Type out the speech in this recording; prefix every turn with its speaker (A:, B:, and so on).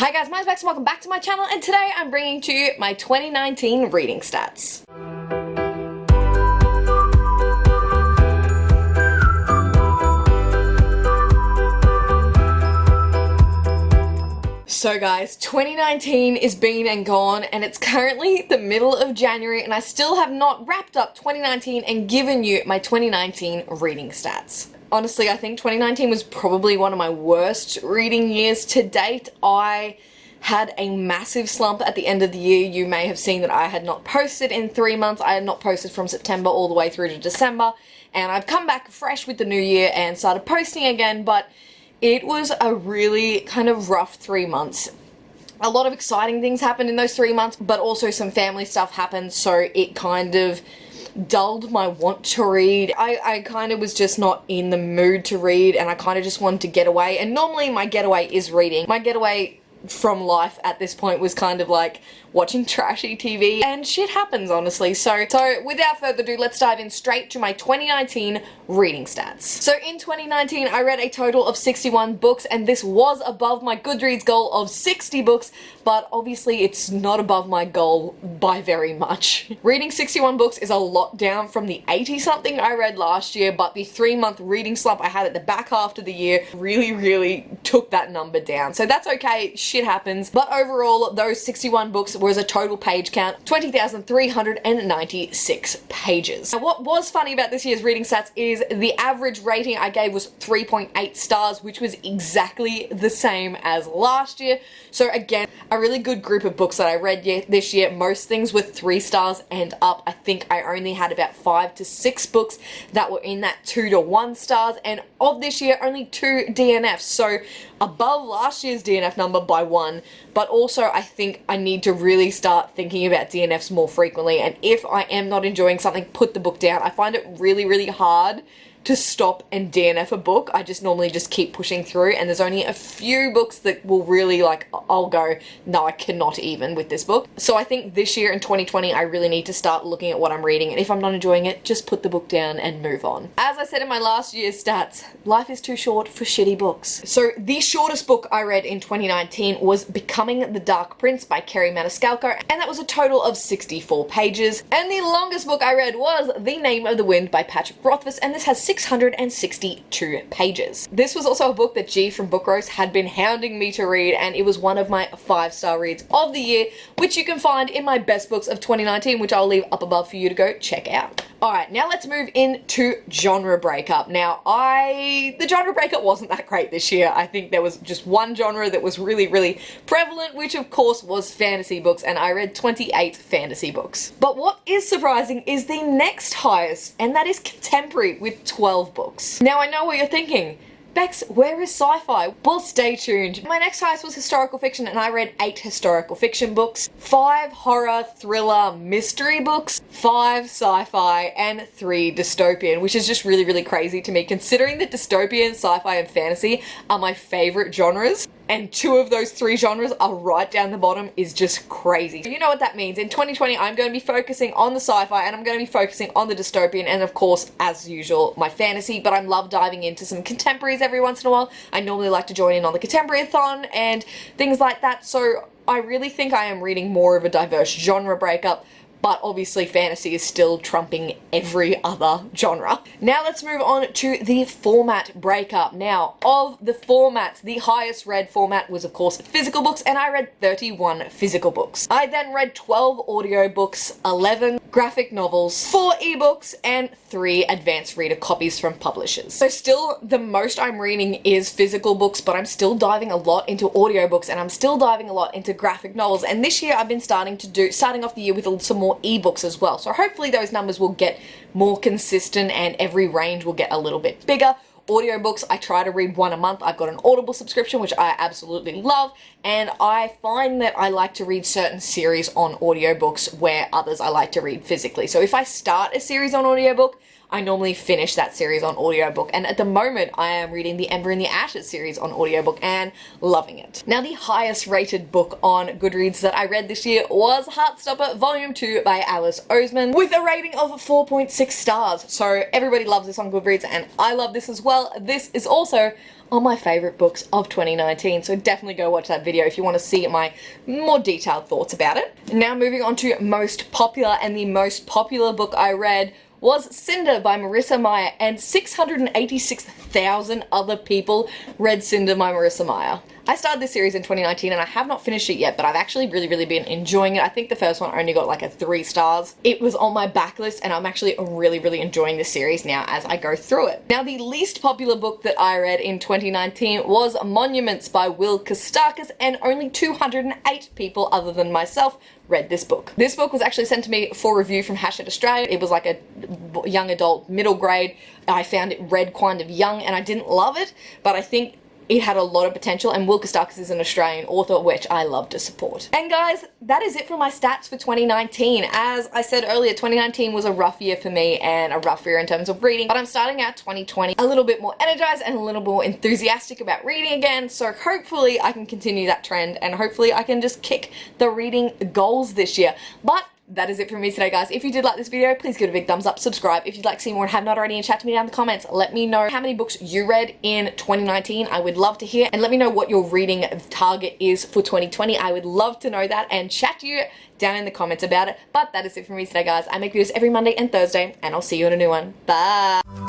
A: Hi guys, my name's Bex and welcome back to my channel, and today I'm bringing to you my 2019 reading stats. So guys, 2019 is been and gone, and it's currently the middle of January, and I still have not wrapped up 2019 and given you my 2019 reading stats. Honestly, I think 2019 was probably one of my worst reading years to date. I had a massive slump at the end of the year. You may have seen that I had not posted in 3 months. I had not posted from September all the way through to December, and I've come back fresh with the new year and started posting again, but it was a really kind of rough 3 months. A lot of exciting things happened in those 3 months, but also some family stuff happened, so it kind of dulled my want to read. I kind of was just not in the mood to read, and I kind of just wanted to get away, and normally my getaway is reading. My getaway from life at this point was kind of like watching trashy TV, and shit happens, honestly. So without further ado, let's dive in straight to my 2019 reading stats. So in 2019, I read a total of 61 books, and this was above my Goodreads goal of 60 books, but obviously it's not above my goal by very much. Reading 61 books is a lot down from the 80 something I read last year, but the 3-month reading slump I had at the back half of the year really took that number down. So that's okay, shit happens. But overall, those 61 books was a total page count, 20,396 pages. Now what was funny about this year's reading stats is the average rating I gave was 3.8 stars, which was exactly the same as last year. So again, a really good group of books that I read this year. Most things were 3 stars and up. I think I only had about 5 to 6 books that were in that 2 to 1 stars, and of this year, only 2 DNFs. So above last year's DNF number by 1, but also I think I need to really start thinking about DNFs more frequently, and if I am not enjoying something, put the book down. I find it really hard to stop and DNF a book. I just normally just keep pushing through, and there's only a few books that will really, like, I'll go, no, I cannot even with this book. So I think this year in 2020, I really need to start looking at what I'm reading, and if I'm not enjoying it, just put the book down and move on. As I said in my last year's stats, life is too short for shitty books. So the shortest book I read in 2019 was Becoming the Dark Prince by Kerry Maniscalco, and that was a total of 64 pages. And the longest book I read was The Name of the Wind by Patrick Rothfuss, and this has 662 pages. This was also a book that G from Book Roast had been hounding me to read, and it was one of my 5-star reads of the year, which you can find in my best books of 2019, which I'll leave up above for you to go check out. Alright, now let's move into genre breakup. Now, the genre breakup wasn't that great this year. I think there was just one genre that was really prevalent, which of course was fantasy books, and I read 28 fantasy books. But what is surprising is the next highest, and that is contemporary with 12 books. Now I know what you're thinking. Bex, where is sci-fi? Well, stay tuned. My next highest was historical fiction, and I read 8 historical fiction books, 5 horror, thriller, mystery books, 5 sci-fi, and 3 dystopian, which is just really crazy to me, considering that dystopian, sci-fi, and fantasy are my favorite genres, and 2 of those 3 genres are right down the bottom is just crazy. You know what that means. In 2020, I'm going to be focusing on the sci-fi, and I'm going to be focusing on the dystopian, and of course, as usual, my fantasy, but I love diving into some contemporaries every once in a while. I normally like to join in on the contemporary-a-thon and things like that, so I really think I am reading more of a diverse genre breakup, but obviously fantasy is still trumping every other genre. Now let's move on to the format breakup. Now, of the formats, the highest read format was of course physical books, and I read 31 physical books. I then read 12 audiobooks, 11 graphic novels, 4 ebooks, and 3 advanced reader copies from publishers. So still the most I'm reading is physical books, but I'm still diving a lot into audiobooks, and I'm still diving a lot into graphic novels, and this year I've been starting off the year with some more ebooks as well. So hopefully those numbers will get more consistent and every range will get a little bit bigger. Audiobooks, I try to read 1 a month. I've got an Audible subscription, which I absolutely love, and I find that I like to read certain series on audiobooks where others I like to read physically. So if I start a series on audiobook, I normally finish that series on audiobook, and at the moment I am reading the Ember in the Ashes series on audiobook and loving it. Now, the highest rated book on Goodreads that I read this year was Heartstopper Volume 2 by Alice Oseman with a rating of 4.6 stars. So everybody loves this on Goodreads, and I love this as well. This is also on my favourite books of 2019, so definitely go watch that video. video if you want to see my more detailed thoughts about it. Now moving on to most popular, and the most popular book I read was Cinder by Marissa Meyer, and 686,000 other people read Cinder by Marissa Meyer. I started this series in 2019 and I have not finished it yet, but I've actually really been enjoying it. I think the first one only got like a 3 stars. It was on my backlist and I'm actually really enjoying this series now as I go through it. Now, the least popular book that I read in 2019 was Monuments by Will Kostakis, and only 208 people other than myself read this book. This book was actually sent to me for review from Hachette Australia. It was like a young adult middle grade. I found it read kind of young and I didn't love it, but I think it had a lot of potential, and Will Kostakis is an Australian author, which I love to support. And guys, that is it for my stats for 2019. As I said earlier, 2019 was a rough year for me and a rough year in terms of reading, but I'm starting out 2020 a little bit more energized and a little more enthusiastic about reading again, so hopefully I can continue that trend and hopefully I can just kick the reading goals this year. But that is it from me today, guys. If you did like this video, please give it a big thumbs up, subscribe if you'd like to see more and have not already, and chat to me down in the comments. Let me know how many books you read in 2019. I would love to hear, and let me know what your reading target is for 2020. I would love to know that and chat to you down in the comments about it. But that is it from me today, guys. I make videos every Monday and Thursday, and I'll see you in a new one. Bye!